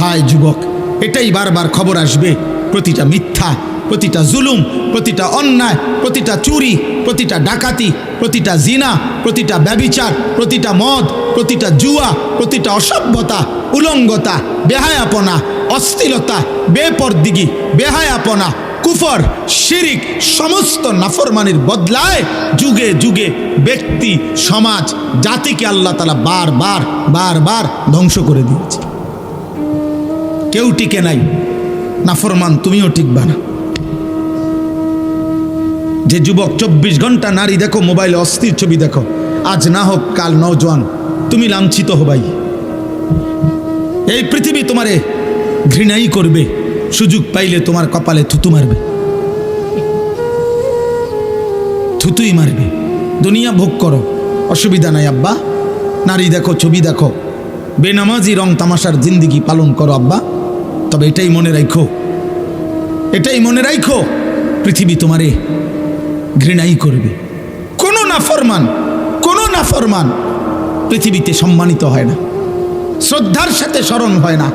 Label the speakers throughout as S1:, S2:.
S1: হায় যুবক, এটাই বারবার খবর আসবে। প্রতিটা মিথ্যা, প্রতিটা জুলুম, প্রতিটা অন্যায়, প্রতিটা চুরি, প্রতিটা ডাকাতি, প্রতিটা জিনা, প্রতিটা ব্যভিচার, প্রতিটা মদ, প্রতিটা জুয়া, প্রতিটা অসভ্যতা, উলঙ্গতা, বেহায়াপনা, অশ্লীলতা, বেপরদিগি, বেহায়াপনা, কুফর, শিরিক, সমস্ত নাফরমানির বদলায় যুগে যুগে ব্যক্তি, সমাজ, জাতিকে আল্লাহ তাআলা বারবার বারবার ধ্বংস করে দিয়েছে। কেউ টিকে নাই। নাফরমান তুমিও টিকবা না। যে যুবক 24 ঘন্টা নারী দেখো, মোবাইলে অস্থির ছবি দেখো, আজ না হোক কাল নওজোয়ান তুমি লাঞ্ছিত হবাই। এই পৃথিবী তোমারে ঘৃণাই করবে, সুযোগ পাইলে তোমার কপালে থুতু মারবে, থুতুই মারবে। দুনিয়া ভোগ করো, অসুবিধা নাই আব্বা। নারী দেখো, ছবি দেখো, বেনামাজি রং তামাশার জিন্দিগি পালন করো আব্বা। তবে এটাই মনে রাখো, এটাই মনে রাখো, পৃথিবী তোমারে ঘৃণাই করবে। কোনো নাফরমান পৃথিবীতে সম্মানিত হয় না, শ্রদ্ধার সাথে স্মরণ হয় না,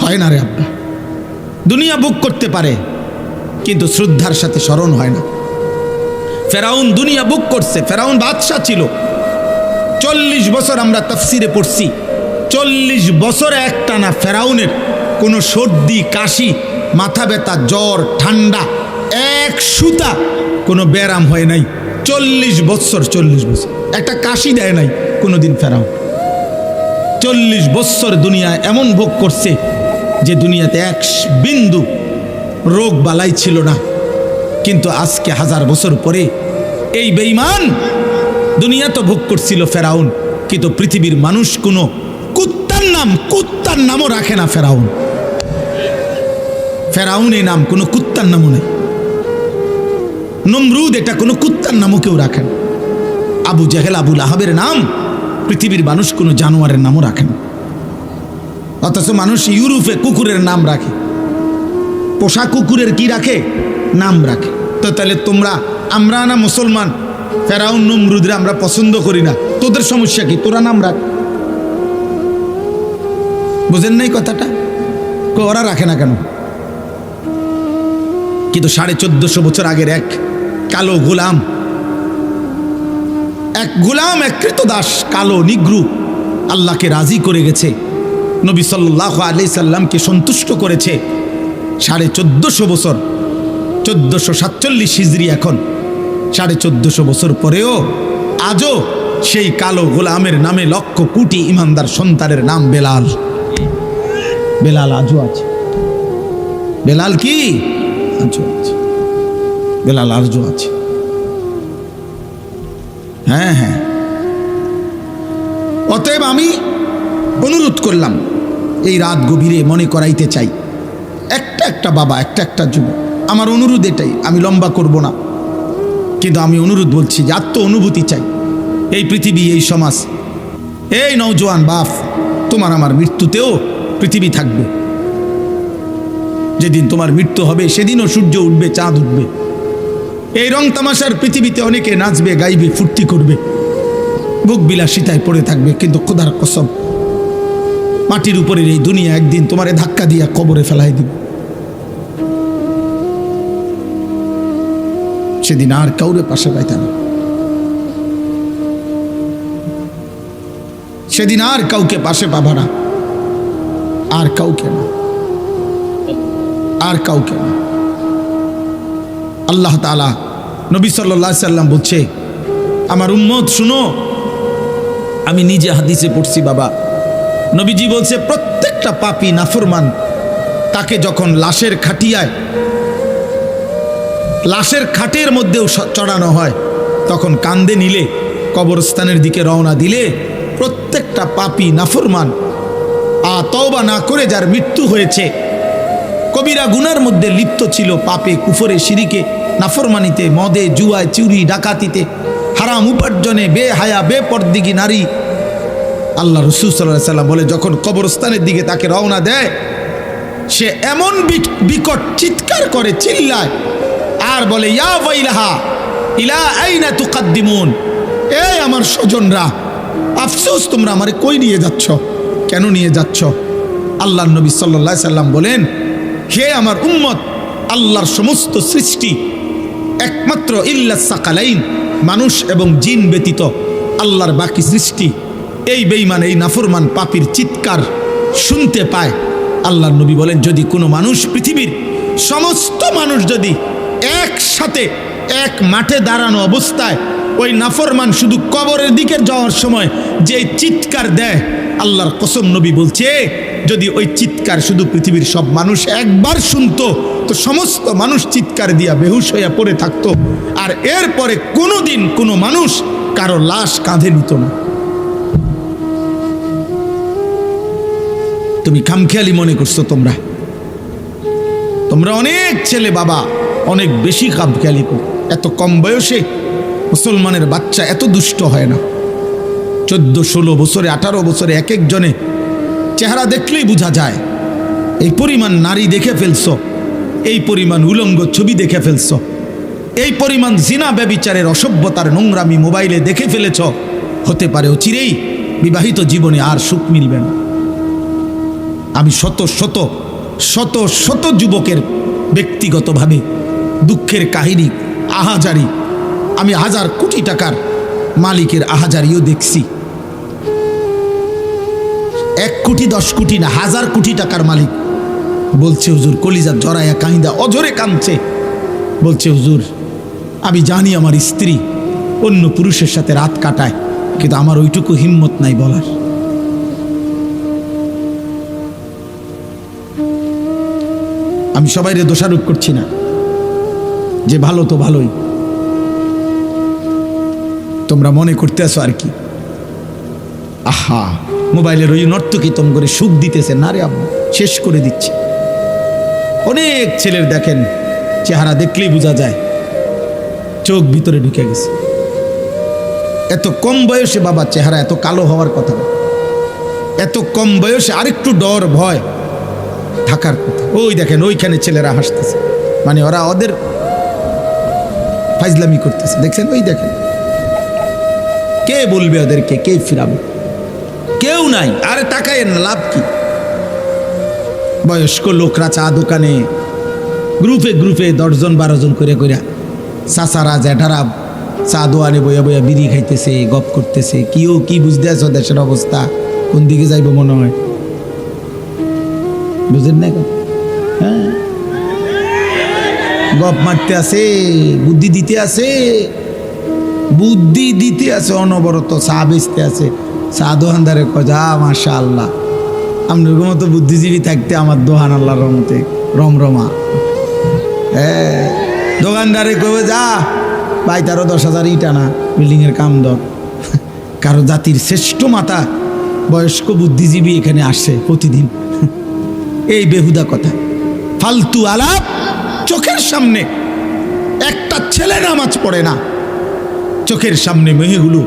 S1: হয় না রে আব্বা। দুনিয়া ভোগ করতে পারে কিন্তু শ্রদ্ধার সাথে স্মরণ হয় না। ফেরাউন দুনিয়া ভোগ করছে, ফেরাউন বাদশা ছিল। 40 বছর আমরা তাফসিরে পড়ছি, 40 বছরে একটানা ফেরাউনের কোনো সর্দি, কাশি, মাথা ব্যথা, জ্বর, ঠান্ডা, এক সুতা কোনো ব্যারাম হয় নাই। 40 বছর একটা কাশি দেয় নাই কোনোদিন ফেরাউন। 40 বছর দুনিয়া এমন ভোগ করছে যে দুনিয়াতে এক বিন্দু রোগ বালাই ছিল না। কিন্তু আজকে 1000 বছর পরে এই বেঈমান দুনিয়া তো ভোগ করছিল ফেরাউন, কিন্তু পৃথিবীর মানুষ কোনো কুত্তার নামও রাখে না। ফেরাউন এই নাম কোনো কুত্তার নামও নেই। নমরুদ এটা কোনো কুত্তার নামও কেউ রাখেন। আবু জেহেল, আবুল আহাবের নাম পৃথিবীর মানুষ কোনো জানোয়ারের নামও রাখেন। অথচ মানুষ ইউরোপে কুকুরের নাম রাখে, পোষা কুকুরের কি রাখে? নাম রাখে। তো তাহলে আমরা না মুসলমান, ফেরাউন নমরুদরে আমরা পছন্দ করি না, তোদের সমস্যা কি? তোরা নাম রাখ। বুঝেন নাই কথাটা? ওরা রাখে না কেন? কিন্তু 1450 বছর আগের এক কালো গোলাম, এক কৃতদাস, কালো নিগ্রু আল্লাহকে রাজি করে গেছে, নবী সাল্লাল্লাহু আলাইহি সাল্লামকে সন্তুষ্ট করেছে। 1450 বছর, 1447 হিজরি, এখন 1450 বছর পরেও আজও সেই কালো গোলামের নামে লক্ষ কোটি ইমানদার সন্তানের নাম বেলাল। বেলাল আজও আছে। বেলাল কি? বেলাল আজও আছে। হ্যাঁ, অতএব আমি অনুরোধ করলাম, এই রাত গভীরে মনে করাইতে চাই, একটা বাবা, একটা যুবক, আমার অনুরোধ এটাই। আমি লম্বা করব না, কিন্তু আমি অনুরোধ বলছি যে আত্ম অনুভূতি চাই। এই পৃথিবী, এই সমাজ, এই নওজোয়ান বাপ, তোমার আমার মৃত্যুতেও পৃথিবী থাকবে। যেদিন তোমার মৃত্যু হবে সেদিনও সূর্য উঠবে, চাঁদ উঠবে। এই রং তামাশার পৃথিবীতে অনেকে নাচবে, গাইবে, ফুর্তি করবে, ভোগ বিলাসিতায় পড়ে থাকবে, কিন্তু খোদার কসম, মাটির উপরের এই দুনিয়া একদিন তোমারে ধাক্কা দিয়া কবরে ফেলাই দিবে। সেদিন আর কাউরে পাশে পাইতে না, সেদিন আর কাউকে পাশে পাবা না, আর কাউকে না, আর কাউকে না। আল্লাহ তাআলা, নবী সাল্লাল্লাহু আলাইহি সাল্লাম বলছে, আমার উম্মত শুনো, আমি নিজে হাদিসে পড়ছি বাবা, নবীজি বলছে প্রত্যেকটা পাপী নাফরমান তাকে যখন লাশের খাটের মধ্যেও চড়ানো হয়, তখন কান্দে নিলে, কবরস্থানের দিকে রওনা দিলে, প্রত্যেকটা পাপী নাফরমান তওবা না করে যার মৃত্যু হয়েছে, কবিরা গুনার মধ্যে লিপ্ত ছিল, পাপে, কুফরে, শিরিকে, নাফরমানিতে, মদে, জুয়ায়, চুরি, ডাকাতিতে, হারাম উপার্জনে, বেহায়া, বেপরদিগি নারী, আল্লাহ রাসূল সাল্লাল্লাহু আলাইহি সাল্লাম বলে, যখন কবরস্থানের দিকে তাকে রওনা দেয়, সে এমন বিকট চিৎকার করে, চিল্লায়, আর বলে, ইয়া ওয়াইলাহা ইলা আইনা তুকাদ্দিমুন, এই আমার স্বজনরা, আফসোস, তোমরা আমারে কই নিয়ে যাচ্ছ? কেন নিয়ে যাচ্ছ? আল্লাহর নবী সাল্লাল্লাহু আলাইহি সাল্লাম বলেন, হে আমার উম্মত, আল্লাহর সমস্ত সৃষ্টি একমাত্র ইল্লা সাকালাইন, মানুষ এবং জিন ব্যতীত আল্লাহর বাকি সৃষ্টি এই বেঈমান, এই নাফরমান পাপীর চিৎকার শুনতে পায়। আল্লাহর নবী বলেন, যদি কোনো মানুষ, পৃথিবীর সমস্ত মানুষ যদি একসাথে এক মাঠে দাঁড়ানো অবস্থায় ওই নাফরমান শুধু কবরের দিকে যাওয়ার সময় যে চিৎকার দেয়, আল্লাহর কসম নবী বলছে, যদি ওই চিৎকার শুধু পৃথিবীর সব মানুষ একবার শুনতো তো সমস্ত মানুষ চিৎকার দিয়া বেহুশ হইয়া পড়ে থাকতো, আর এরপরে কোনোদিন কোনো মানুষ কারো লাশ কাঁধে নিত না। তুমি খামখেয়ালি মনে করছো, তোমরা অনেক ছেলে বাবা অনেক বেশি খামখেয়ালি করো। এত কম বয়সে মুসলমানের বাচ্চা এত দুষ্ট হয় না। 14-16 বছরে, 18 বছরে এক একজনে চেহারা দেখলেই বোঝা যায়। এই পরিমাণ নারী দেখে ফেলছো, এই পরিমাণ উলঙ্গ ছবি দেখে ফেলছো, এই পরিমাণ জিনা ব্যভিচারের অসভ্যতার নোংরামি মোবাইলে দেখে ফেলেছ। হতে পারে অচিরেই বিবাহিত জীবনে আর সুখ মিলবে না। আমি শত শত শত শত যুবকের ব্যক্তিগতভাবে দুঃখের কাহিনী, আহাজারি, আমি 1000 কোটি টাকার মালিকের আহাজারিও দেখছি। 1 কোটি 10 কোটি না, 1000 কোটি টাকার মালিক বলছে, হুজুর কলিজা জড়াইয়া কাহিদা অঝরে কাঁদছে, বলছে, হুজুর আমি জানি আমার স্ত্রী অন্য পুরুষের সাথে রাত কাটায়, কিন্তু আমার ওইটুকু হিম্মত নাই বলার। আমি সবাইরে দোষারোপ করছি না, যে ভালো তো ভালোই, তোমরা মনে করতে আসো আর কি, আহা মোবাইলের ওই নর্তকী তোম করে সুখ দিতেছে না রে আব্বা, শেষ করে দিচ্ছে। অনেক ছেলের দেখেন চেহারা দেখলেই বোঝা যায় চোখ ভিতরে ঢুকে গেছে। এত কম বয়সে বাবা চেহারা এত কালো হওয়ার কথা না, এত কম বয়সে আরেকটু ডর ভয় থাকার কথা। ওই দেখেন ওইখানে ছেলেরা হাসতেছে, মানে ওরা ওদের ফাইজলামি করতেছে, দেখছেন? ওই দেখেন, কে বলবে ওদেরকে, কে ফিরাবে? কেউ নাই। আরে টাকায় লাভ কি? বয়স্ক লোকরা চা দোকানে গ্রুপে গ্রুপে 10 জন 12 জন করে করে চাচারা জ্যাঠারা চা দোয়ানে বইয়া বইয়া বিড়ি খাইতেছে, গপ করতেছে। কি বুঝতে আছো দেশের অবস্থা কোন দিকে যাইব মনে হয়? বুঝেন না? হ্যাঁ, গপ মারতে আছে, বুদ্ধি দিতে আছে, অনবরত চা বেচতে আছে। চা দোকানদারে কজা মাশাআল্লাহ, আপনার মতো বুদ্ধিজীবী থাকতে আমার দোহান আল্লাহর রহমতে রমরমা। হ্যাঁ, দোকানদারে কবে যা ভাই, তারও 10,000 ইট আনা, বিল্ডিংয়ের কাম দর। কারো জাতির শ্রেষ্ঠ মাতা বয়স্ক বুদ্ধিজীবী এখানে আসে প্রতিদিন। এই বেহুদা কথা, ফালতু আলাপ। চোখের সামনে একটা ছেলে নামাজ পড়ে না, চোখের সামনে মেয়েগুলো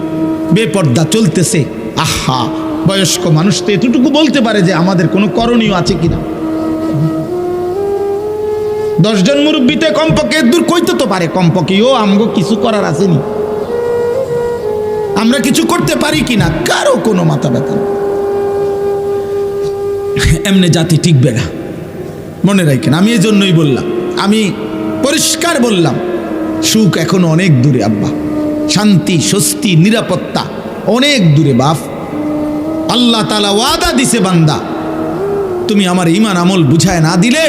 S1: বেপর্দা চলতেছে। আহা, বয়স্ক মানুষ তো এতটুকু বলতে পারে যে আমাদের কোনো করণীয় আছে কিনা। 10 জন মুরব্বীতে কমপক্ষে দূর কইতে তো পারে, কমপক্ষে ও আমগো কিছু করার আসেনি, আমরা কিছু করতে পারি কিনা, কারো কোনো মাথা ব্যথা। এমনি জাতি টিকবে না, মনে রাখেন। আমি এই জন্যই বললাম, আমি পরিষ্কার বললাম, সুখ এখনো অনেক দূরে আব্বা, শান্তি স্বস্তি নিরাপত্তা অনেক দূরে বাপ। আল্লাহ তাআলা ওয়াদা দিছে, বান্দা তুমি আমার ঈমান আমল বুঝায় না দিলে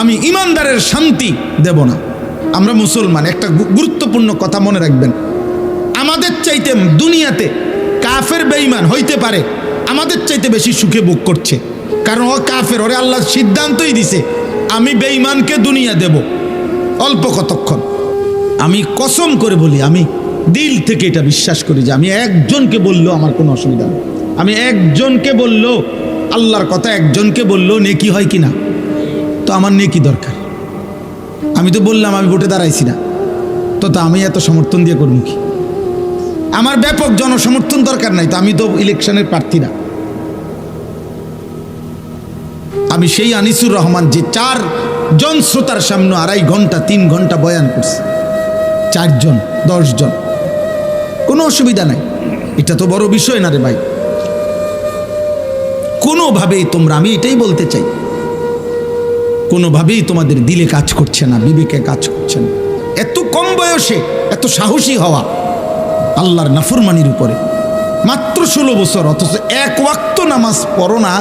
S1: আমি ঈমানদারের শান্তি দেব না। আমরা মুসলমান, একটা গুরুত্বপূর্ণ কথা মনে রাখবেন, আমাদের চাইতে দুনিয়াতে কাফের বেঈমান হইতে পারে আমাদের চাইতে বেশি সুখে ভোগ করছে, কারণ ও কাফের, ওরে আল্লাহ সিদ্ধান্তই দিছে আমি বেঈমানকে দুনিয়া দেব অল্প কতক্ষণ। আমি কসম করে বলি, আমি দিল থেকে এটা বিশ্বাস করি যে আমি একজনকে বললেও আমার কোনো অসুবিধা নেই। আমি একজনকে বললেও, আল্লাহর কথা একজনকে বললেও নেকি হয় কিনা, তো আমার নেকি দরকার। আমি তো বললাম আমি ভোটে দাঁড়াইছি না, তো আমি এত সমর্থন দিয়ে করব কি? আমার ব্যাপক জনসমর্থন দরকার নাই, তো আমি তো ইলেকশনের প্রার্থী না। আমি সেই আনিসুর রহমান যে 4 জন শ্রোতার সামনে 2.5 ঘন্টা 3 ঘন্টা বয়ান করছে, 4 জন 10 জন, কোনো অসুবিধা নাই। এটা তো বড় বিষয় না রে ভাই, কোনোভাবেই তোমরা, আমি এটাই বলতে চাই, কোনোভাবেই তোমাদের দিলে কাজ করছে না, বিবেকে কাজ করছে না। এত কম বয়সে এত সাহসী হওয়া আল্লাহর নাফরমানির উপরে, মাত্র 16 বছর, অথচ এক ওয়াক্ত নামাজ পড়ো না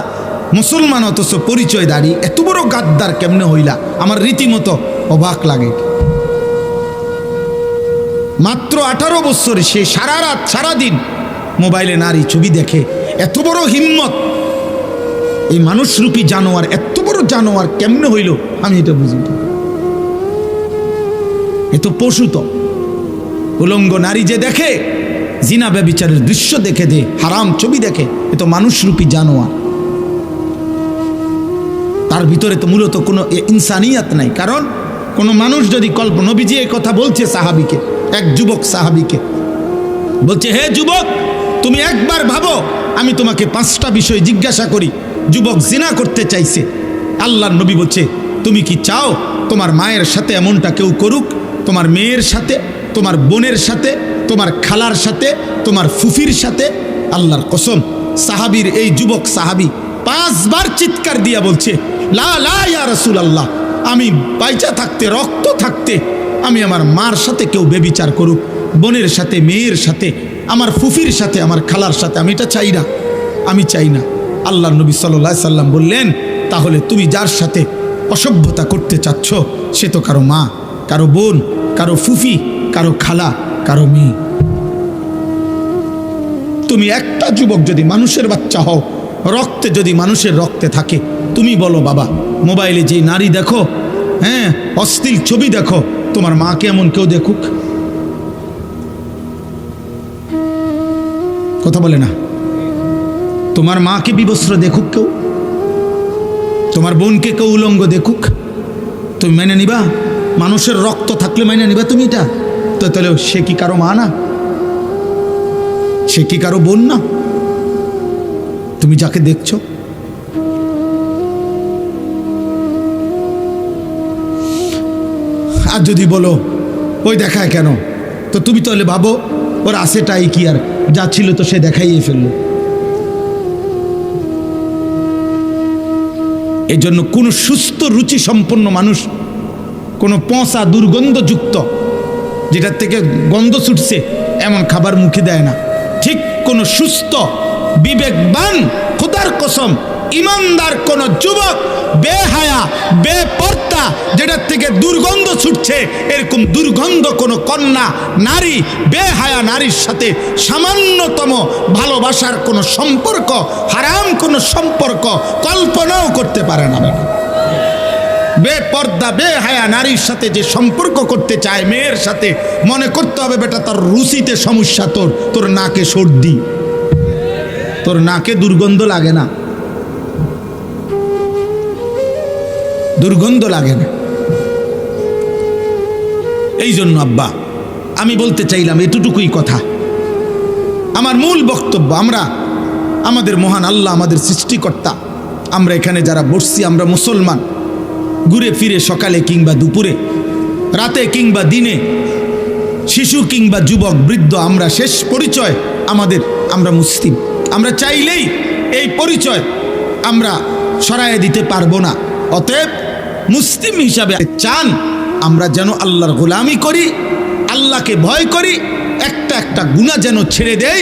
S1: মুসলমান, অথচ পরিচয় দাঁড়িয়ে এত বড় গাদ্দার কেমনে হইলা? আমার রীতিমতো অবাক লাগে। মাত্র 18 বছরে সে সারা রাত সারাদিন মোবাইলে নারী ছবি দেখে। এত বড় হিম্মত এই মানুষরূপী জানোয়ার, এত বড় জানোয়ার কেমনে হইল আমি এটা বুঝি না। এ তো পশু। তো উলঙ্গ নারী যে দেখে, জিনা ব্যভিচারের দৃশ্য দেখে, দে হারাম ছবি দেখে, এ তো মানুষরূপী জানোয়ার। তার ভিতরে তো মূলত কোনো ইনসানিয়াত নাই। কারণ কোনো মানুষ যদি নবীজি এই কথা বলছে সাহাবীকে, এক যুবক সাহাবীকে বলছে, হে যুবক, তুমি একবার ভাবো, আমি তোমাকে 5টা বিষয় জিজ্ঞাসা করি। যুবক জিনা করতে চাইছে। আল্লাহর নবী বলছে, তুমি কি চাও তোমার মায়ের সাথে এমনটা কেউ করুক? তোমার মেয়ের সাথে, তোমার বোনের সাথে, তোমার খালার সাথে, তোমার ফুফির সাথে? আল্লাহর কসম, সাহাবীর এই যুবক সাহাবী 5 বার চিৎকার দিয়া বলছে, লা লা ইয়া রাসূলুল্লাহ, আমি বাইচা থাকতে, রক্ত থাকতে আমি আমার মার সাথে কেউ বেবিচার করুক, বোনের সাথে, মেয়ের সাথে, আমার ফুফির সাথে, আমার খালার সাথে, আমি এটা চাই না, আমি চাই না। আল্লাহর নবী সাল্লাল্লাহু আলাইহি সাল্লাম বললেন, তাহলে তুমি যার সাথে অসভ্যতা করতে চাচ্ছ সে তো কারো মা, কারো বোন, কারো ফুফি, কারো খালা, কারো মেয়ে। তুমি একটা যুবক যদি মানুষের বাচ্চা হও, রক্তে যদি মানুষের রক্তে থাকে, তুমি বলো বাবা, মোবাইলে যে নারী দেখো, হ্যাঁ, অশ্লীল ছবি দেখো, তোমার মাকে এমন কেউ দেখুক? কথা বলে না। তোমার মাকে বিবস্ত্র দেখুক কেউ? তোমার বোনকে কেউ উলঙ্গ দেখুক? তুমি মেনে নিবা? মানুষের রক্ত থাকলে মেনে নিবা তুমি এটা? তো তাহলে সে কি কারো মা না? সে কি কারো বোন না? তুমি যাকে দেখছো, আর যদি বলো ওই দেখায় কেন, তো তুমি তাহলে ভাবো ওর আছেটাই কি, আর যা ছিল তো সে দেখাইয়ে ফেললো। এই জন্য কোন সুস্থ রুচি সম্পন্ন মানুষ কোনো পচা দুর্গন্ধযুক্ত, যেটার থেকে গন্ধ ছুটছে এমন খাবার মুখে দেয় না। ঠিক কোন সুস্থ বিবেকবান, খোদার কসম ইমানদার কোন যুবক, বেহায়া বেপর্দা, যেটার থেকে দুর্গন্ধ ছুটছে, এরকম দুর্গন্ধ কোন কন্যা নারী, বেহায়া নারীর সাথে সামান্যতম ভালোবাসার কোন সম্পর্ক, হারাম কোন সম্পর্ক কল্পনাও করতে পারে না। বেপর্দা বেহায়া নারীর সাথে যে সম্পর্ক করতে চায় মেয়ের সাথে, মনে করতে হবে বেটা তার রুচিতে সমস্যা, তোর নাকে সর্দি, তোর নাকে দুর্গন্ধ লাগে না, দুর্গন্ধ লাগে না। এই জন্য আব্বা আমি বলতে চাইলাম এতটুকুই কথা। আমার মূল বক্তব্য, আমরা আমাদের মহান আল্লাহ, আমাদের সৃষ্টিকর্তা, আমরা এখানে যারা বসছি, আমরা মুসলমান। ঘুরে ফিরে সকালে কিংবা দুপুরে, রাতে কিংবা দিনে, শিশু কিংবা যুবক বৃদ্ধ, আমরা শেষ পরিচয় আমাদের, আমরা মুসলিম। আমরা চাইলেই এই পরিচয় আমরা সরাইয়ে দিতে পারবো না। অতএব মুসলিম হিসাবে চান আমরা যেন আল্লাহর গোলামি করি, আল্লাহকে ভয় করি, একটা একটা গুনাহ যেন ছেড়ে দেই,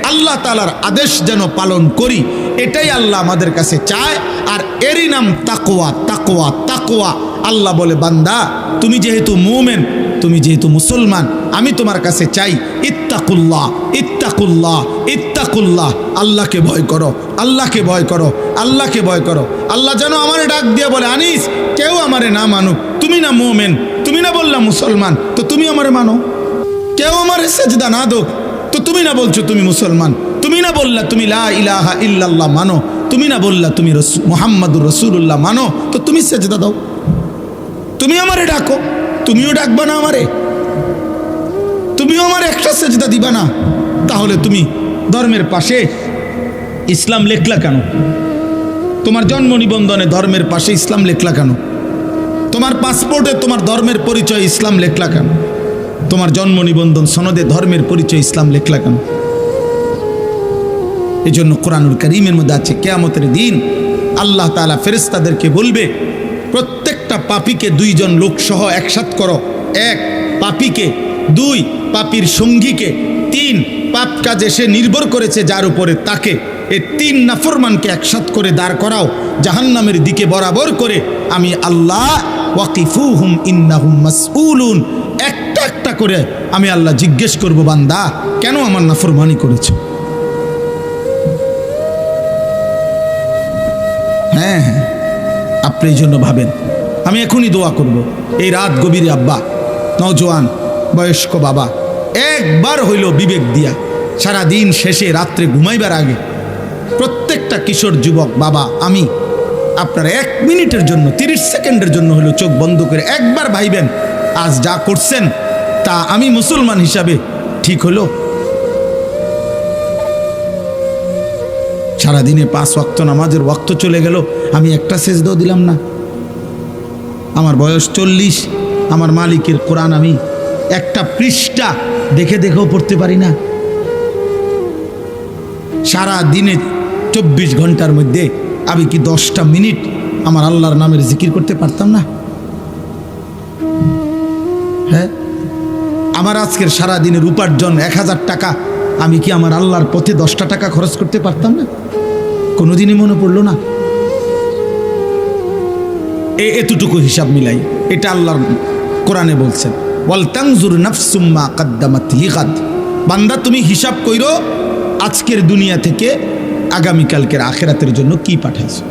S1: আল্লাহ তাআলার আদেশ যেন পালন করি, এটাই আল্লাহ আমাদের কাছে চায়। আর এরই নাম তাকওয়া। তাকওয়া তাকওয়া। আল্লাহ বলে, বান্দা তুমি যেহেতু মুমিন, তুমি যেহেতু মুসলমান, আমি তোমার কাছে চাই ইত্তাকুল্লাহ ইত্তাকুল্লাহ ইত্তাকুল্লাহ, আল্লাহকে ভয় করো, আল্লাহকে ভয় করো, আল্লাহকে ভয় করো। আল্লাহ যেন আমারে ডাক দিয়ে বলে, আনিস, কেউ আমারে না মানুক, তুমি না মুমিন, তুমি না বললা মুসলমান, তো তুমি আমারে মানো। কেউ আমারে সেজদা না দোক, তো তুমি না বলছো তুমি মুসলমান, তুমি না বললা তুমি লা ইলাহা ইল্লাল্লাহ মানো, তুমি না বললা তুমি মুহাম্মাদুর রাসূলুল্লাহ মানো, তো তুমি সেজদা দাও। তুমি আমারে ডাকো, তুমিও ডাকবা না আমারে, তুমিও আমার একটা সেজদা দিবা না, তাহলে তুমি ধর্মের পাশে ইসলাম লেখলা কেন? তোমার জন্ম নিবন্ধনে ধর্মের পাশে ইসলাম লেখলা কেন? তোমার পাসপোর্টে তোমার ধর্মের পরিচয় ইসলাম লেখলা কেন? তোমার জন্ম নিবন্ধন সনদে ধর্মের পরিচয় ইসলাম লেখলা কেন? এই জন্য কোরআনুল কারীমের মধ্যে আছে কিয়ামতের দিন আল্লাহ তাআলা ফেরেশতাদেরকে বলবে, প্রত্যেকটা পাপীকে দুইজন লোক সহ একসাথ করো। এক, পাপীকে; দুই, পাপীর সঙ্গীকে; তিন, পাপ কাজে সে নির্ভর করেছে যার উপরে তাকে। এই তিন নাফরমানকে একসাথ করে দাঁড় করাও জাহান্নামের দিকে বরাবর করে। আমি আল্লাহ ওয়াকিফুহুম ইন্নাহুম মাসউলুন, একটা একটা করে আমি আল্লাহ জিজ্ঞেস করব, বান্দা কেন আমার নাফরমানি করেছো? হ্যাঁ হ্যাঁ, আপনি এই জন্য ভাবেন। আমি এখনই দোয়া করব, এই রাত গভীরে আব্বা, নওজোয়ান বয়স্ক বাবা, একবার হইল বিবেক দিয়া সারাদিন শেষে রাত্রে ঘুমাইবার আগে প্রত্যেকটা কিশোর যুবক বাবা, আমি আপনারা 1 মিনিটের জন্য 30 সেকেন্ডের জন্য হলো চোখ বন্ধ করে একবার ভাইবেন, আজ যা করছেন তা আমি মুসলমান হিসাবে ঠিক হলো? সারাদিনে 5 ওয়াক্ত নামাজের ওয়াক্ত চলে গেল, আমি একটা সেজদাও দিলাম না। আমার বয়স 40, আমার মালিকের কোরআন আমি একটা পৃষ্ঠা দেখে দেখেও পড়তে পারি না। সারা দিনে 24 ঘন্টার মধ্যে আমি কি 10টা মিনিট আমার আল্লাহর নামের জিকির করতে পারতাম না? হ্যাঁ, আমার আজকের সারা দিনের উপার্জন 1000 টাকা, আমি কি আমার আল্লাহর পথে 10টা টাকা খরচ করতে পারতাম না? কোনোদিনই মনে পড়লো না। এতটুকু হিসাব মিলাই, এটা আল্লাহর কোরআনে বলছেন, ওয়াল তানজুর নাফসুম মা কদ্দামাত লিগাদ। বান্দা তুমি হিসাব কইরো আজকের দুনিয়া থেকে আগামীকালকের আখিরাতের জন্য কি পাঠাইছো।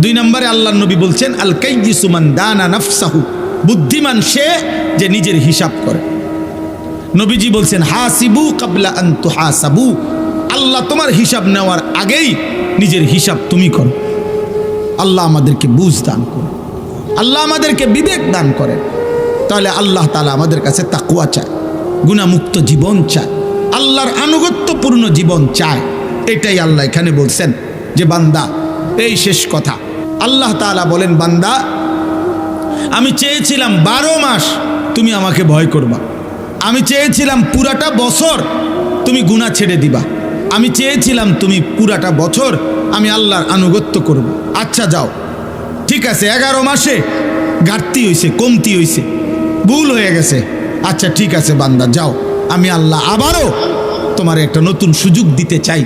S1: 2 নম্বরে আল্লাহর নবী বলছেন, আল কাইয়িসু মান দানা নাফসাহু, বুদ্ধিমান সে যে নিজের হিসাব করে। নবীজি বলছেন, হাসিবু কাবলা আন তুহাসাবু, আল্লাহ তোমার হিসাব নেওয়ার আগেই নিজের হিসাব তুমি করো। আল্লাহ আমাদেরকে বুঝ দান করে, আল্লাহ আমাদেরকে বিবেক দান করেন। তাহলে আল্লাহ তাআলা আমাদের কাছে তাকওয়া চায়, গুনাহমুক্ত জীবন চায়, আল্লাহর আনুগত্যপূর্ণ জীবন চায়। এটাই আল্লাহ এখানে বলছেন যে বান্দা, এই শেষ কথা, আল্লাহ তাআলা বলেন, বান্দা আমি চেয়েছিলাম 12 মাস তুমি আমাকে ভয় করবা, আমি চেয়েছিলাম পুরাটা বছর তুমি গুনাহ ছেড়ে দিবা, আমি চেয়েছিলাম তুমি পুরাটা বছর আমি আল্লাহর আনুগত্য করব। আচ্ছা যাও, ঠিক আছে, 11 মাসে ঘাটতি হয়েছে, কমতি হয়েছে, ভুল হয়ে গেছে, আচ্ছা ঠিক আছে বান্দা যাও, আমি আল্লাহ আবারও তোমার একটা নতুন সুযোগ দিতে চাই।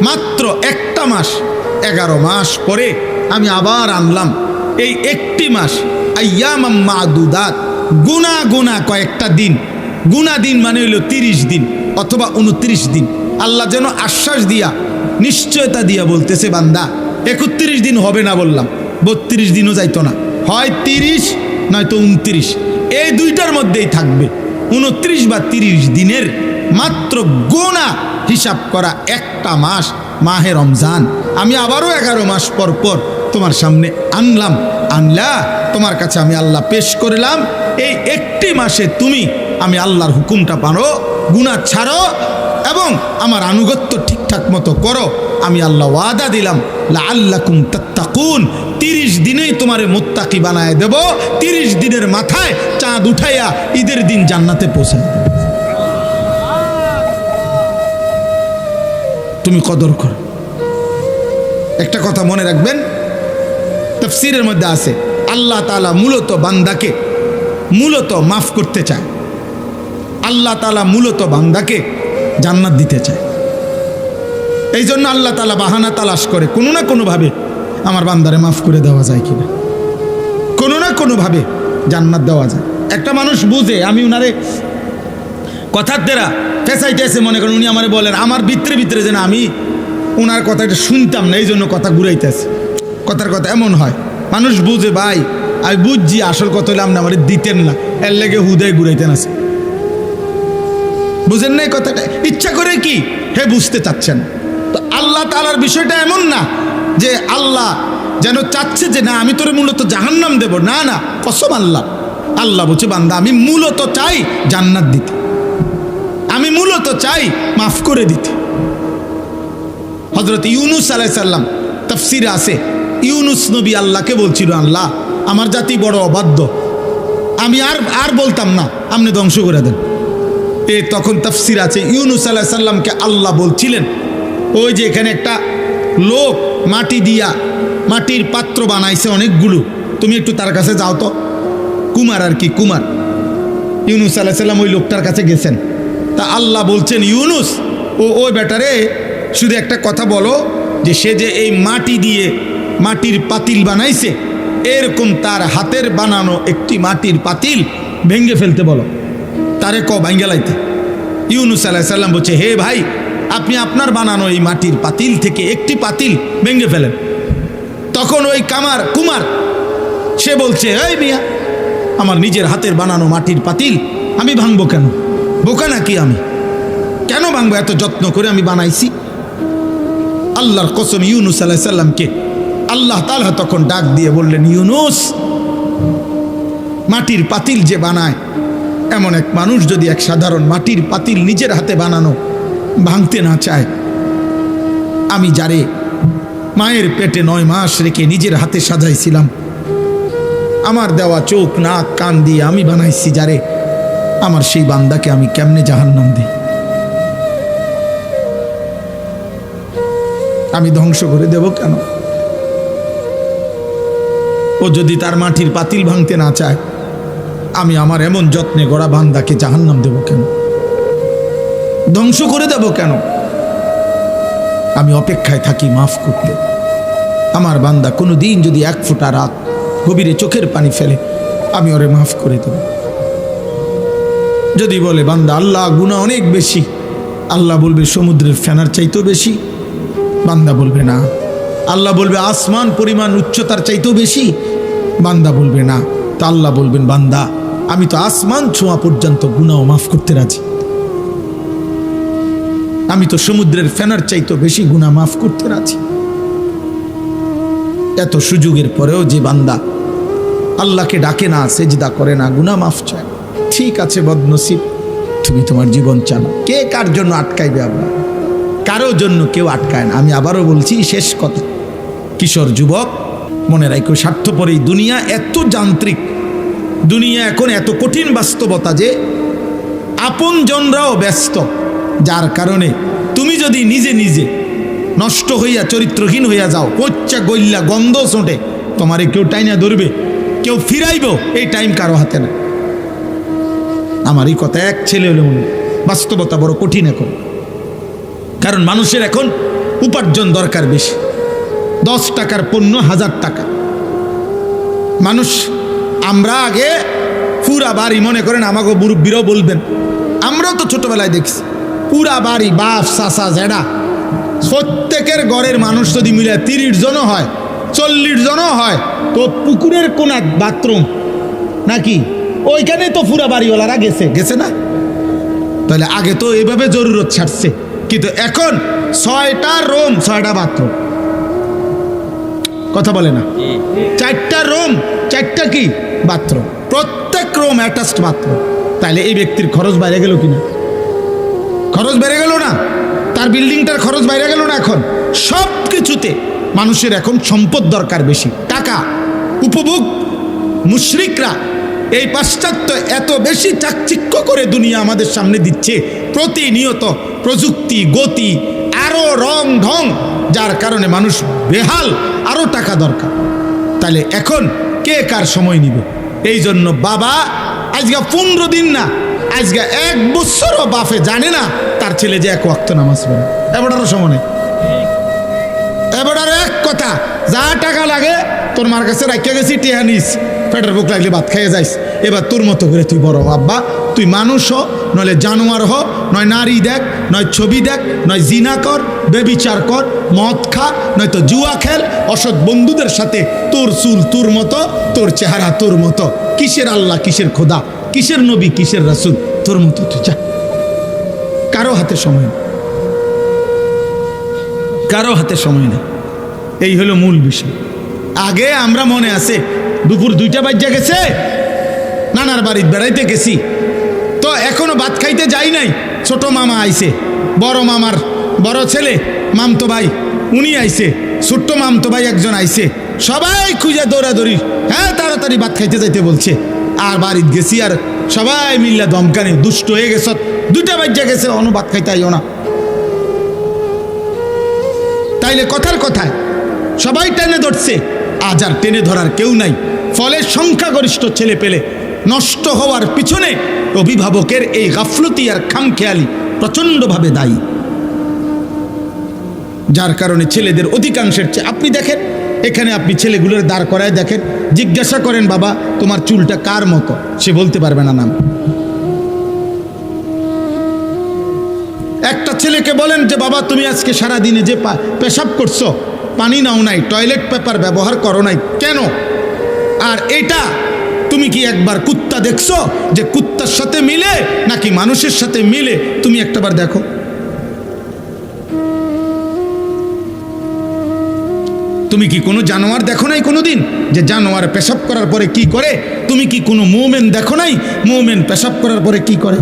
S1: মাত্র 1টা মাস, 11 মাস পরে আমি আবার আনলাম এই 1টি মাস, আইয়ামাম মাদুদাত, গুনা গুনা কয়েকটা দিন, গুনা দিন মানে হইল 30 দিন অথবা 29 দিন। আল্লাহ যেন আশ্বাস দিয়া, নিশ্চয়তা দিয়া বলতেছে, বান্দা 31 দিন হবে না বললাম, 32 দিনও যাইতো না, হয় 30 নয়তো 29, এই দুইটার মধ্যেই থাকবে। 29 বা 30 দিনের মাত্র গোনা হিসাব করা একটা মাস, মাহে রমজান, আমি আবারও 11 মাস পর পর তোমার সামনে আনলাম, আনলা তোমার কাছে আমি আল্লাহ পেশ করলাম। এই 1টি মাসে তুমি আমি আল্লাহর হুকুমটা পারো, গুনাহ ছাড়ো এবং আমার আনুগত্য ঠিকঠাক মতো করো। আমি আল্লাহ ওয়াদা দিলাম, লাআল্লাকুম তাত্তাকুন, 30 দিনেই তোমারে মুত্তাকি বানায় দেব। 30 দিনের মাথায় চাঁদ উঠাইয়া ঈদের দিন জান্নাতে পৌঁছায় দেব। তুমি কদর করো। একটা কথা মনে রাখবেন, তাফসীরের মধ্যে আছে, আল্লাহ তাআলা মূলত বান্দাকে মূলত মাফ করতে চায়, আল্লাহ তাআলা মূলত বান্দাকে জান্নাত দিতে চায়। এই জন্য আল্লাহ তাআলা বাহানা তালাশ করে, কোনো না কোনোভাবে আমার বান্দারে মাফ করে দেওয়া যায় কিনা, কোনো না কোনোভাবে জান্নাত দেওয়া যায়। একটা মানুষ বুঝে, আমি উনারে কথার দ্বারা ফেসাইতেছে, মনে করেন উনি আমারে বলেন, আমার ভিতরে ভিতরে যেন আমি ওনার কথাটা শুনতাম না, এই জন্য কথা ঘুরাইতেছে। কথার কথা এমন হয়, মানুষ বুঝে, ভাই আমি বুঝছি, আসল কথা হলে আপনি আমার দিতেন না, এর লেগে হুদায় ঘুরাইতেন আছে। বুঝেন না এই কথাটা? ইচ্ছা করে কি হে বুঝতে চাচ্ছেন। তো আল্লাহ তাআলার বিষয়টা এমন না যে আল্লাহ যেন চাচ্ছে যে না আমি তোরে মূলত জাহান্নাম দেব, না না, কসম আল্লাহ। আল্লাহ বলছে, বান্দা আমি মূলত চাই জান্নাত দিতে, আমি মূলত চাই মাফ করে দিতে। হযরত ইউনুস আলাইহিস সালাম তাফসীরে আছে, ইউনুস নবী আল্লাহকে বলছিল, আল্লাহ আমার জাতি বড় অবাধ্য, আমি আর বলতাম না, আপনি ধ্বংস করে দেন। তখন তাফসীর আছে, ইউনুস আলাইহিস সালামকে আল্লাহ বলছিলেন ওই যে এখানে একটা লোক মাটি দিয়া মাটির পাত্র বানাইছে অনেকগুলো, তুমি একটু তার কাছে যাও তো। কুমার আর কি, কুমার। ইউনুস আলাইহিস সালাম ওই লোকটার কাছে গেছেন। তা আল্লাহ বলছেন, ইউনুস ওই ব্যাটারে শুধু একটা কথা বলো, যে সে যে এই মাটি দিয়ে মাটির পাতিল বানাইছে, এরকম তার হাতের বানানো একটি মাটির পাতিল ভেঙে ফেলতে বলো, তারে ভাঙ্গে লাইতে। ইউনুস আলাইহিস সালাম বলছে, হে ভাই, আপনি আপনার বানানো এই মাটির পাতিল থেকে একটি পাতিল ভেঙে ফেলেন। তখন ওই কুমার সে বলছে, এই মিয়া, আমার নিজের হাতের বানানো মাটির পাতিল আমি ভাঙবো কেন? বোকা নাকি আমি? কেন ভাঙবো? এত যত্ন করে আমি বানাইছি। আল্লাহর কসম, ইউনুস আলাইহিস সালামকে আল্লাহ তাআলা তখন ডাক দিয়ে বললেন, ইউনুস, মাটির পাতিল যে বানায়, এমন এক মানুষ যদি এক সাধারণ মাটির পাতিল নিজের হাতে বানানো ভাঙতে না চায়, আমি যারে মায়ের পেটে 9 মাস রেখে নিজের হাতে সাজাইছিলাম, আমার দেওয়া চোখ নাক কান দিয়ে আমি বানাইছি যারে, আমার সেই বান্দাকে আমি কেমনে জাহান্নাম দিই? আমি ধ্বংস করে দেব কেন? ও যদি তার মাটির পাতিল ভাঙতে না চায়, আমি আমার এমন যত্নে গড়া বান্দাকে জাহান্নাম দেব কেন? ধ্বংস করে দেব কেন? আমি অপেক্ষায় থাকি মাফ করতে। আমার বান্দা কোনো দিন যদি 1 ফোঁটা রাত গভীরে চোখের পানি ফেলে, আমি ওরে মাফ করে দেব। যদি বলে বান্দা আল্লাহ গুনাহ অনেক বেশি, আল্লাহ বলবে সমুদ্রের ফেনার চাইতেও বেশি। বান্দা বলবে না। আল্লাহ বলবে আসমান পরিমাণ উচ্চতার চাইতেও বেশি। বান্দা বলবে না। তা আল্লাহ বলবেন, বান্দা আমি তো আসমান ছোঁয়া পর্যন্ত গুনাহ মাফ করতে রাজি, আমি তো সমুদ্রের ফেনার চাইতেও বেশি গুনাহ মাফ করতে রাজি। এত সুযোগের পরেও যে বান্দা আল্লাহকে ডাকে না, সেজদা করে না, গুনাহ মাফ চায়, ঠিক আছে বদনসিব, তুমি তোমার জীবন চালাও। কে কার জন্য আটকাইবে? আমরা কারো জন্য কেউ আটকায় না। আমি আবারও বলছি, শেষ কথা, কিশোর যুবক, মনে রাখো, স্বার্থপর এই দুনিয়া এত যান্ত্রিক, দুনিয়া এখন এত কঠিন বাস্তবতা যে আপন জনরাও ব্যস্ত, যার কারণে তুমি যদি নিজে নিজে নষ্ট হইয়া চরিত্রহীন হইয়া যাও, পচ্চা গইল্লা গন্ধ ছোটে, তোমারে কেউ টাইনা ধরবে, কেউ ফিরাইব, এই টাইম কারো হাতে না। আমার এই কথা এক ছেলে হলে মনে, বাস্তবতা বড় কঠিন এখন। কারণ মানুষের এখন উপার্জন দরকার বেশি। 10 টাকার পণ্য 1000 টাকা। মানুষ, আমরা আগে পুরা বাড়ি, মনে করেন আমাকে মুরব্বীরাও বলবেন, আমরাও তো ছোটবেলায় দেখছি, পুরা বাড়ি বাপ চাচা জেডা প্রত্যেকের ঘরের মানুষ যদি মিলে 30 জনও হয়, 40 জনও হয়, তো পুকুরের কোন এক বাথরুম নাকি ওইখানে তো পুরা বাড়িওয়ালারা গেছে না? তাহলে আগে তো এভাবে জরুরত ছাড়ছে, কিন্তু এখন 6টা রুম 6টা বাথরুম। কথা বলে না? 4টা রুম 4টা কি বাথরুম, প্রত্যেক রুম অ্যাটাচড বাথরুম। তাহলে এই ব্যক্তির খরচ বাইরে গেল কিনা? খরচ বেড়ে গেল না? তার বিল্ডিংটার খরচ বাইরে গেল না? এখন সব কিছুতে মানুষের এখন সম্পদ দরকার বেশি, টাকা, উপভোগ। মুশরিকরা এই পাশ্চাত্য এত বেশি চাকচিক্য করে দুনিয়া আমাদের সামনে দিচ্ছে, প্রতিনিয়ত প্রযুক্তি, গতি, আরো রং ঢং, যার কারণে মানুষ বেহাল, আরো টাকা দরকার। তাহলে এখন কে কার সময় নিবে? এই জন্য বাবা আজকে 15 দিন না, আজকে 1 বছরও বাপে জানে না তার ছেলে যে 1 ওয়াক্ত নামাজ পড়ে। এবারও সময় নেই। এবার এক কথা, যা টাকা লাগে তোর মার কাছে রাখিয়া গেছি, টিয়া নিস, পেটের বুক লাগলে ভাত খাইয়ে যাইস। এবার তোর মতো করে তুই বড় আব্বা, তুই মানুষ হ, নইলে জানোয়ার হ, নয় নারী দেখ, নয় ছবি দেখ, নয় জিনা কর, বেবিচার কর, মদ খা, নয়তো জুয়া খেল, অসৎ বন্ধুদের সাথে, তোর চুল তোর মতো, তোর চেহারা তোর মতো, কিসের আল্লাহ, কিসের খোদা, কিসের নবী, কিসের রাসূল, তোর মতো তুই যা। কারো হাতে সময় নেই, কারো হাতে সময় নেই। এই হলো মূল বিষয়। আগে আমরা মনে আছে দুপুর 2টা বাজে গেছে, নানার বাড়িতে বেড়াইতে গেছি, তো এখনো ভাত খাইতে যাই নাই, ছোট মামা আইছে, বড় মামার বড় ছেলে মামতো ভাই উনি আইছে, ছোট্ট মামতো ভাই একজন আইছে, সবাই খুঁজে দৌড়াদৌড়ি, হ্যাঁ তাড়াতাড়ি ভাত খাইতে যাইতে বলছে। আর বাড়িতে গেছি, আর সবাই মিল্লা দমকানি, দুষ্ট হয়ে গেছ, 2টা বাজে গেছে, অন্য ভাত খাইতে আইও না। তাইলে কথার কথায় সবাই টেনে ধরছে, আজ আর টেনে ধরার কেউ নাই। ফলে সংখ্যাগরিষ্ঠ ছেলে পেলে নষ্ট হওয়ার পিছনে অভিভাবকের এই গাফলতি আর খামখেয়ালি প্রচণ্ডভাবে দায়ী, যার কারণে ছেলেদের অধিকাংশের চেয়ে আপনি দেখেন, এখানে আপনি ছেলেগুলোর দাঁড় করায় দেখেন, জিজ্ঞাসা করেন বাবা তোমার চুলটা কার মতো, সে বলতে পারবে না নাম। একটা ছেলেকে বলেন যে বাবা তুমি আজকে সারাদিনে যে পেশাব করছো, পানি নাও নাই, টয়লেট পেপার ব্যবহার করো নাই কেন? আর এটা তুমি কি একবার কুত্তা দেখছো যে কুত্তার সাথে মিলে নাকি মানুষের সাথে মিলে? তুমি একটাবার দেখো। তুমি কি কোনো জানোয়ার দেখো নাই কোনোদিন যে জানোয়ার পেশাব করার পরে কি করে? তুমি কি কোনো মুমিন দেখো নাই মুমিন পেশাব করার পরে কি করে?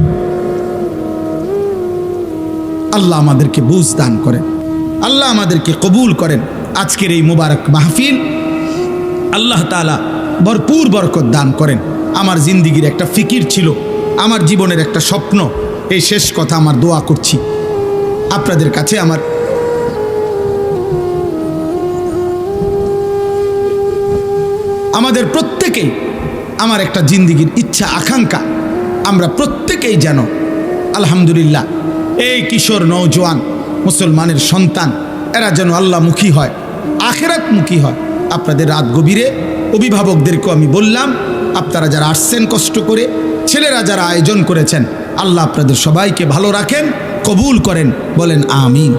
S1: আল্লাহ আমাদেরকে বুঝ দান করেন, আল্লাহ আমাদেরকে কবুল করেন। আজকের এই মুবারক মাহফিল আল্লাহ তাআলা ভরপুর বরকত দান করেন। আমার জিন্দিগির একটা ফিকির ছিল, আমার জীবনের একটা স্বপ্ন, এই শেষ কথা আমার দোয়া করছি আপনাদের কাছে। আমাদের প্রত্যেকেই, আমার একটা জিন্দিগির ইচ্ছা আকাঙ্ক্ষা, আমরা প্রত্যেকেই যেন আলহামদুলিল্লাহ এই কিশোর নওজোয়ান মুসলমানের সন্তান, এরা যেন আল্লাহমুখী হয়, আখিরাতমুখী হয়। আপনাদের রাত গভীরে অভিভাবকদেরকেও আমি বললাম, আপনারা যারা আসছেন কষ্ট করে, ছেলেরা যারা আয়োজন করেছেন, আল্লাহ আপনাদের সবাইকে ভালো রাখেন, কবুল করেন। বলেন আমিন,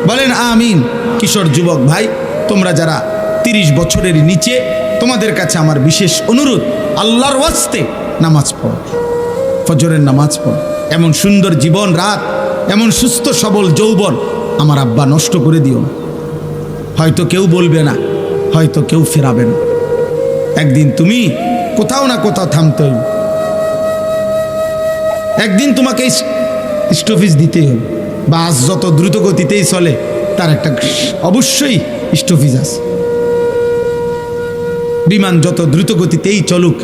S1: বলেন আমিন। কিশোর যুবক ভাই, তোমরা যারা 30 বছরের নিচে, তোমাদের কাছে আমার বিশেষ অনুরোধ, আল্লাহর ওয়াস্তে নামাজ পড়ো, ফজরের নামাজ পড়ো। এমন সুন্দর জীবন রাত, এমন সুস্থ সবল যৌবন আমার আব্বা নষ্ট করে দিও না। হয়তো কেউ বলবে না, হয়তো কেউ ফেরাবে না, একদিন তুমি কোথাও না কোথাও থামতে হবে, একদিন তোমাকে স্টপেজ দিতেই হবে। বাস যত দ্রুত গতিতেই চলে তার একটা অবশ্যই স্টপেজ আছে, বিমান যত দ্রুত গতিতেই চলুক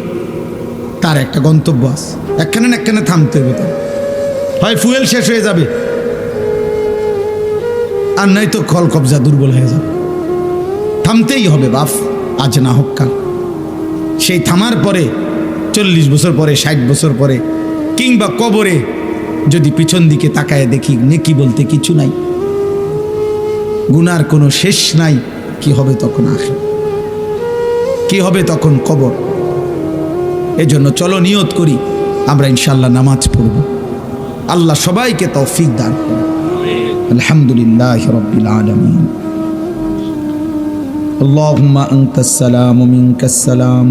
S1: তার একটা গন্তব্য আছে, একখানে না একখানে থামতে হবে। তার হয় ফুয়েল শেষ হয়ে যাবে, আর নয়তো কল কবজা দুর্বল হয়ে যাবে। থামতেই হবে বাপ, আজ না হোক কাল। সেই থামার পরে 40 বছর পরে, 60 বছর পরে, কিংবা কবরে যদি পিছন দিকে তাকায় দেখি নেকি বলতে কিছু নাই, গুনার কোনো শেষ নাই, কি হবে তখন? আখির কি হবে তখন? কবর। এজন্য চলো নিয়ত করি, আমরা ইনশাআল্লাহ নামাজ পড়ব। আল্লাহ সবাইকে তৌফিক দান করুন। আলহামদুলিল্লাহি রাব্বিল আলামিন। আল্লাহুম্মা আনতাস সালাম ওয়া মিনকাস সালাম,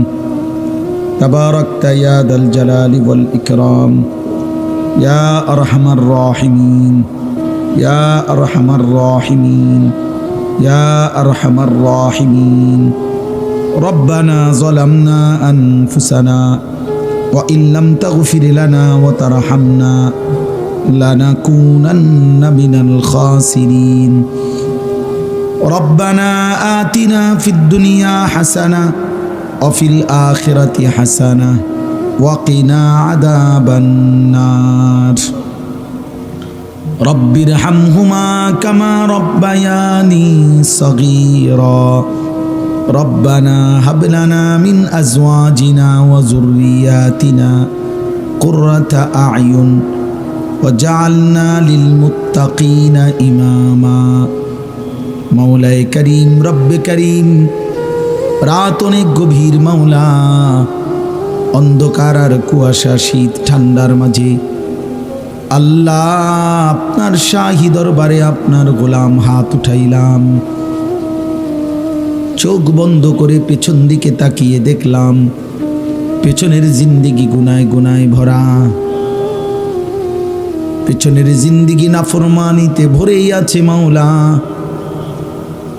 S1: তাবারাকতা ইয়া দাল জালালি ওয়াল ইকরাম, ইয়া আরহামার রাহিমিন, ইয়া আরহামার রাহিমিন, ইয়া আরহামার রাহিমিন। ربنا ظلمنا أنفسنا وإن لم تغفر لنا وترحمنا لنكونن من الخاسرين. ربنا آتنا في الدنيا حسنة وفي الآخرة حسنة وقنا عذاب النار. رب ارحمهما كما ربياني صغيرا. ربنا هب لنا من أزواجنا وذرياتنا قرة أعين وجعلنا للمتقين إماما. মৌলাই করিম, রব্বে করিম, রাত অনেক গভীর মাওলা, অন্ধকার আর কুয়াশা, শীত ঠান্ডার মাঝে আল্লাহ আপনার শাহী দরবারে আপনার গোলাম হাত উঠাইলাম। চোখ বন্ধ করে পেছন দিকে তাকিয়ে দেখলাম পেছনের জিন্দিগি গুনায় গুনায় ভরা, পেছনের জিন্দিগি নাফরমানিতে ভরেই আছে মাওলা।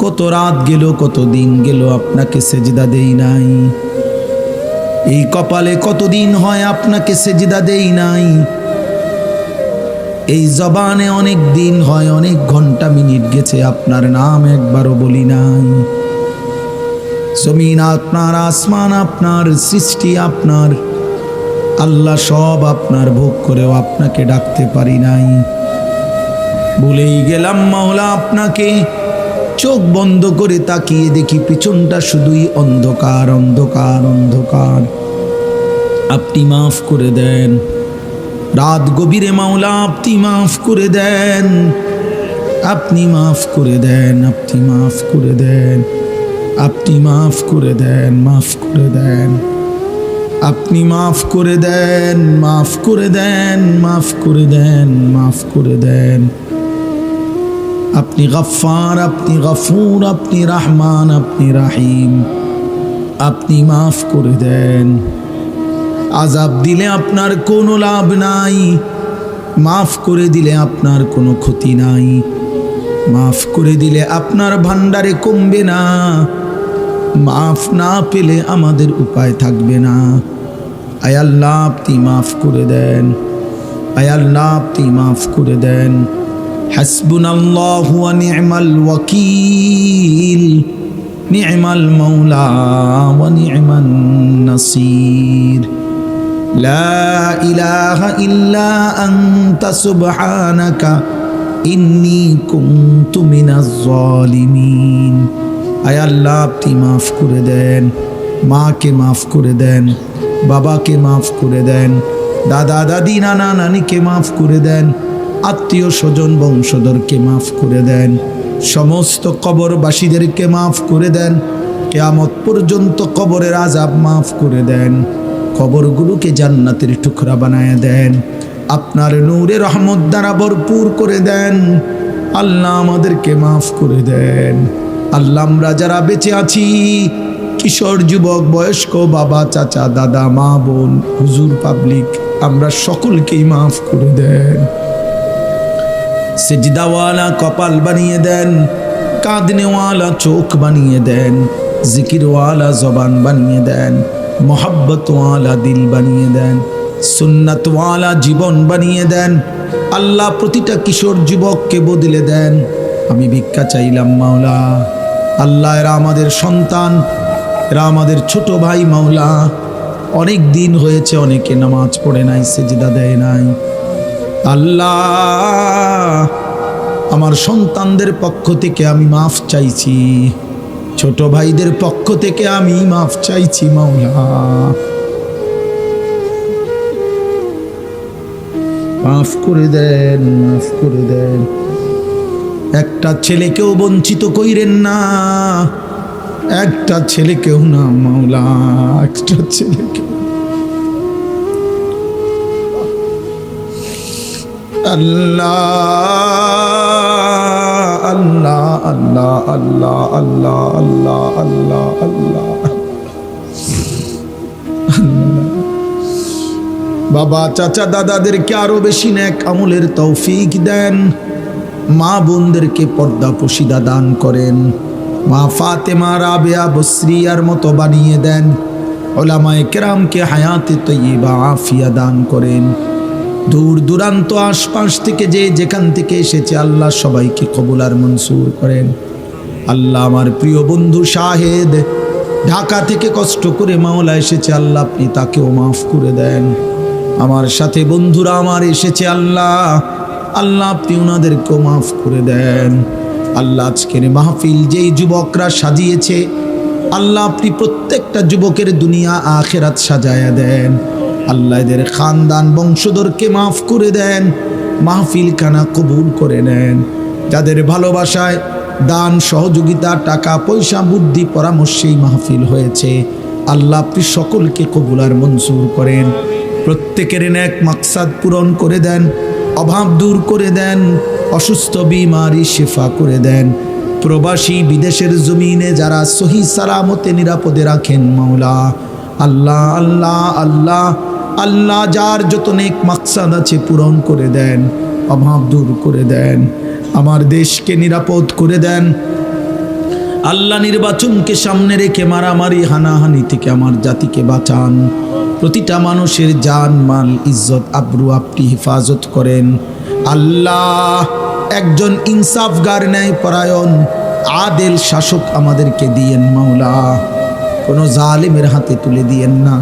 S1: কত রাত গেল, কত দিন গেল আপনাকে সেজদা দেই নাই। এই কপালে কতদিন হয় আপনাকে সেজদা দেই নাই। এই জবানে অনেক দিন হয়, অনেক ঘন্টা মিনিট গেছে আপনার নাম একবারও বলি নাই। জমিন আপনার, আসমান আপনার, সৃষ্টি আপনার, আল্লাহ সব আপনার, ভোগ করেও আপনাকে ডাকতে পারি নাই। ভুলেই গেলাম মাওলা আপনাকে। চোখ বন্ধ করে তাকিয়ে দেখি পিছনটা শুধুই অন্ধকার অন্ধকার অন্ধকার। আপনি মাফ করে দেন। রাত গভীরে মাওলা আপনি মাফ করে দেন, আপনি মাফ করে দেন, আপনি মাফ করে দেন, আপনি মাফ করে দেন, মাফ করে দেন, আপনি মাফ করে দেন, মাফ করে দেন, মাফ করে দেন, মাফ করে দেন। আপনি গফফার, আপনি গফুর, আপনি রহমান, আপনি রাহিম, আপনি মাফ করে দেন। আযাব দিলে আপনার কোনো লাভ নাই, মাফ করে দিলে আপনার কোনো ক্ষতি নাই, মাফ করে দিলে আপনার ভান্ডারে কমবে না, মাফ না পেলে আমাদের উপায় থাকবে না। আয় আল্লাহ আপনি মাফ করে দেন, আয় আল্লাহ আপনি মাফ করে দেন। হাসবুনাল্লাহু ওয়া নি'মাল ওয়াকিল, নি'মাল মাওলা ওয়া নি'মান নাসির। লা ইলাহা ইল্লা আনতা সুবহানাকা ইন্নী কুনতু মিনাজ জালিমিন। আয় আল্লাহ আপনি মাফ করে দেন, মাকে মাফ করে দেন, বাবাকে মাফ করে দেন, দাদা দাদি নানা নানিকে মাফ করে দেন, আত্মীয় স্বজন বংশধরকে মাফ করে দেন, সমস্ত কবরবাসীদেরকে মাফ করে দেন, কিয়ামত পর্যন্ত কবরের আযাব মাফ করে দেন, কবরগুলোকে জান্নাতের টুকরা বানায় দেন, আপনার নূরে রহমত দ্বারা ভরপুর করে দেন। আল্লাহ আমাদেরকে মাফ করে দেন। আল্লাহ আমরা যারা বেঁচে আছি, কিশোর যুবক বয়স্ক, বাবা চাচা দাদা মা বোন হুজুর পাবলিক, আমরা সকলকেই মাফ করে দেন। সেজদাওয়ালা কপাল বানিয়ে দেন, কাঁদনেওয়ালা চোখ বানিয়ে দেন, জিকিরওয়ালা জবান বানিয়ে দেন, মোহাব্বতওয়ালা দিল বানিয়ে দেন, সুন্নাতওয়ালা জীবন বানিয়ে দেন। আল্লাহ প্রতিটা কিশোর যুবককে বদলে দেন। আমি ভিক্ষা চাইলাম মাওলা, আল্লাহ এরা আমাদের সন্তান, এরা আমাদের ছোট ভাই মাওলা। অনেক দিন হয়েছে অনেকে নামাজ পড়ে নাই, সেজদা দেয় নাই। আল্লাহ আমার সন্তানদের পক্ষ থেকে আমি মাফ চাইছি, ছোট ভাইদের পক্ষ থেকে আমি মাফ চাইছি মাওলা, মাফ করে দেন, মাফ করে দেন। একটা ছেলেকেও বঞ্চিত কইরেন না, একটা ছেলেকেও না মাওলা, একটা ছেলেকেও। আল্লাহ আল্লাহ আল্লাহ আল্লাহ আল্লাহ আল্লাহ আল্লাহ আল্লাহ। বাবা চাচা দাদাদেরকে আরো বেশি নেক আমলের তৌফিক দেন, মা বোনদেরকে পর্দা পশিদা দান করেন, মা ফাতেমা রাবেয়া বসরিয়ার মতো বানিয়ে দেন, উলামায়ে কেরামকে হায়াতে তৈয়বা আফিয়া দান করেন। দূর দূরান্ত আশপাশ থেকে যে যেখান থেকে এসেছে আল্লাহ সবাইকে কবুল আর মনসুর করেন। আল্লাহ আমার প্রিয় বন্ধু শাহেদ ঢাকা থেকে কষ্ট করে মাওলা এসেছে, আল্লাহ আপনি তাকেও মাফ করে দেন। আমার সাথে বন্ধুরা আমার এসেছে আল্লাহ, আল্লাহ আপনি ওনাদেরকেও মাফ করে দেন। আল্লাহ আজকের মাহফিল যেই যুবকরা সাজিয়েছে, আল্লাহ আপনি প্রত্যেকটা যুবকের দুনিয়া আখিরাত সাজায়া দেন। আল্লাহ এদের খানদান বংশধরকে মাফ করে দেন, মাহফিল খানা কবুল করে নেন। যাদের ভালোবাসায় দান সহযোগিতা টাকা পয়সা বুদ্ধি পরামর্শেই মাহফিল হয়েছে, আল্লাহ আপনি সকলকে কবুল আর মনসুর করেন। প্রত্যেকের নেক মাকসাদ পূরণ করে দেন, অভাব দূর করে দেন, অসুস্থ বিমারি শিফা করে দেন। প্রবাসী বিদেশের জমিনে যারা সহি সালামতে নিরাপদে রাখেন মাওলা, আল্লাহ আল্লাহ আল্লাহ আল্লাহ যার যত নেক মাকসাদ আছে পূরণ করে দেন, অভাব দূর করে দেন, আমার দেশকে নিরাপদ করে দেন। আল্লাহ নির্বাচনকে সামনে রেখে মারামারি হানাহানি থেকে আমার জাতিকে বাঁচান। প্রতিটা মানুষের জান মাল ইজ্জত আবরু আপনি হেফাজত করেন। আল্লাহ একজন ইনসাফগার ন্যায় পরায়ণ আদেল শাসক আমাদেরকে দিয়েন মাওলা, কোনো জালিমের হাতে তুলে দিয়েন না,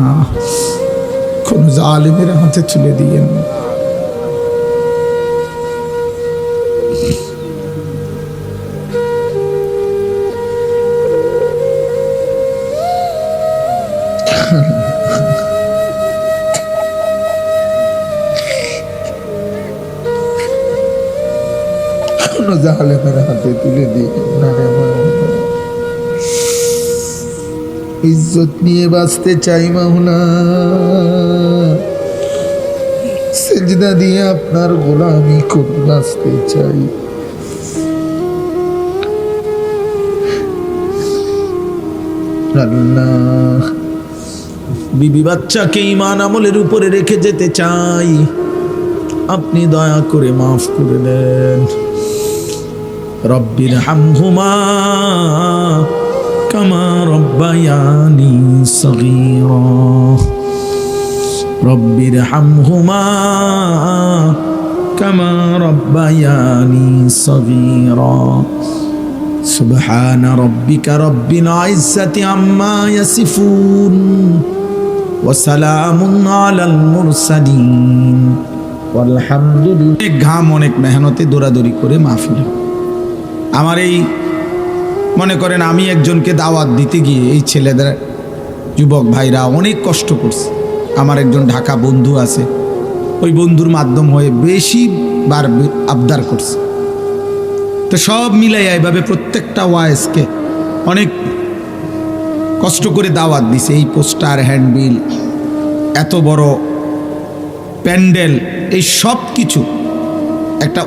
S1: কোনো জালিমের হাতে তুলে দিয়েন না।
S2: জালেমের হাতে তুলে দিয়ে না রে মাওলা। ইজ্জত নিয়ে বাঁচতে চাই মাওলা, সেজদা দিয়ে আপনার গোলামি করে বাঁচতে চাই। আল্লাহ,
S1: বিবি বাচ্চাকে ঈমান আমলের উপরে রেখে যেতে চাই, আপনি দয়া করে মাফ করে দেন। রব্বির হামহুমা কামা রব্বায়ানি সগীরা, রব্বির হামহুমা কামা রব্বায়ানি সগীরা। সুবহান রাব্বিকা রব্বিল ইজ্জাতি আম্মা ইয়াসিফুন ওয়া সালামুন আলাল মুরসালিন ওয়ালহামদুলিল্লাহ। অনেক ঘাম, অনেক মেহনতে দৌড়াদৌড়ি করে মাহফিল। আমার এই মনে করেন আমি একজনকে দাওয়াত দিতে গিয়ে এই ছেলেদের যুবক ভাইরা অনেক কষ্ট করছে। আমার একজন ঢাকা বন্ধু আছে, ওই বন্ধুর মাধ্যম হয়ে বেশিবার আবদার করছে। তো সব মিলাইয়া এভাবে প্রত্যেকটা ওয়াইসকে অনেক কষ্ট করে দাওয়াত দিছে। এই পোস্টার, হ্যান্ডবিল, এত বড় প্যান্ডেল, এই সব কিছু একটা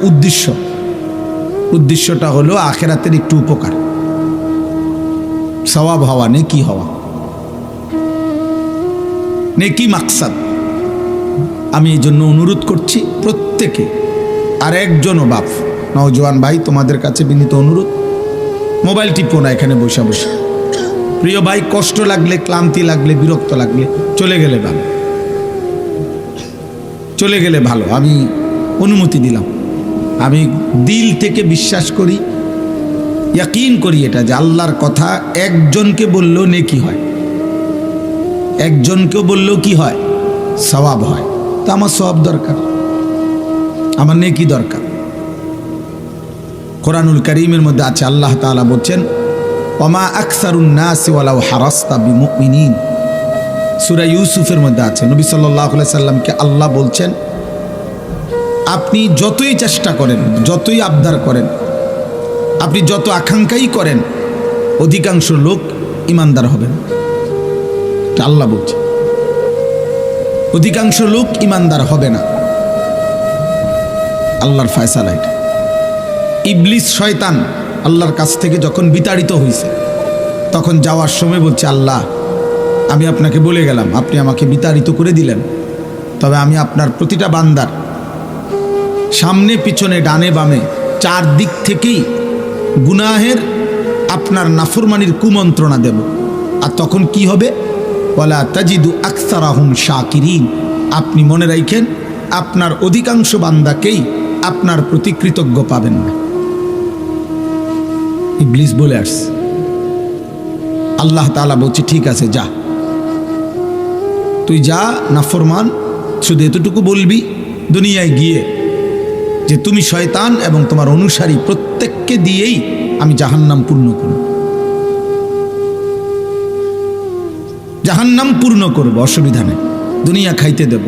S1: উদ্দেশ্যটা হলো আখেরাতের একটু উপকার, সওয়াব হওয়া, নেকি হওয়া, নেকি মাকসাদ। আমি এই জন্য অনুরোধ করছি প্রত্যেকে, আর একজনও বাপ নওজোয়ান ভাই তোমাদের কাছে বিনীত অনুরোধ, মোবাইল টিপো না এখানে বসে বসে। প্রিয় ভাই, কষ্ট লাগলে, ক্লান্তি লাগলে, বিরক্ত লাগলে চলে গেলে ভালো, চলে গেলে ভালো। আমি অনুমতি দিলাম। আমি দিল থেকে বিশ্বাস করি, ইয়াকিন করি এটা যে আল্লাহর কথা একজনকে বললেও নেকি হয়, একজনকেও বললেও কি হয়, সওয়াব হয়। তো আমার সওয়াব দরকার, আমার নেকি দরকার। কোরআনুল কারীমের মধ্যে আছে, আল্লাহ তাআলা বলছেন ওমা আকসারুন নাসি ওয়ালাউ হারাসতা বিমুমিনিন। সূরা ইউসুফের মধ্যে আছে, নবী সাল্লাল্লাহু আলাইহি সাল্লামকে আল্লাহ বলছেন আপনি যতই চেষ্টা করেন, যতই আবদার করেন, আপনি যত আকাঙ্ক্ষাই করেন, অধিকাংশ লোক ইমানদার হবেন। আল্লাহ বলছে অধিকাংশ লোক ইমানদার হবে না। আল্লাহর ফয়সালা এটা। ইবলিস শয়তান আল্লাহর কাছ থেকে যখন বিতাড়িত হয়েছে, তখন যাওয়ার সময় বলছে আল্লাহ আমি আপনাকে বলে গেলাম, আপনি আমাকে বিতাড়িত করে দিলেন, তবে আমি আপনার প্রতিটা বান্দার সামনে পিছনে ডানে বামে চারদিক থেকেই গুনাহের আপনার নাফরমানির কুমন্ত্রণা দেব। আর তখন কি হবে, ওয়ালা তাজিদু আকসারাহুম শাকিরিন। আপনি মনে রাখেন আপনার অধিকাংশ বান্দাকেই আপনার প্রতি কৃতজ্ঞ পাবেন না। ইবলিস বলে আসছে। আল্লাহ তাআলা বলছে ঠিক আছে যা, তুই যা নাফরমান, শুধু এতটুকু বলবি দুনিয়ায় গিয়ে যে তুমি শয়তান এবং তোমার অনুসারী প্রত্যেককে দিয়েই আমি জাহান্নাম পূর্ণ করব, জাহান্নাম পূর্ণ করব, অসুবিধা নেই, দুনিয়া খাইতে দেব।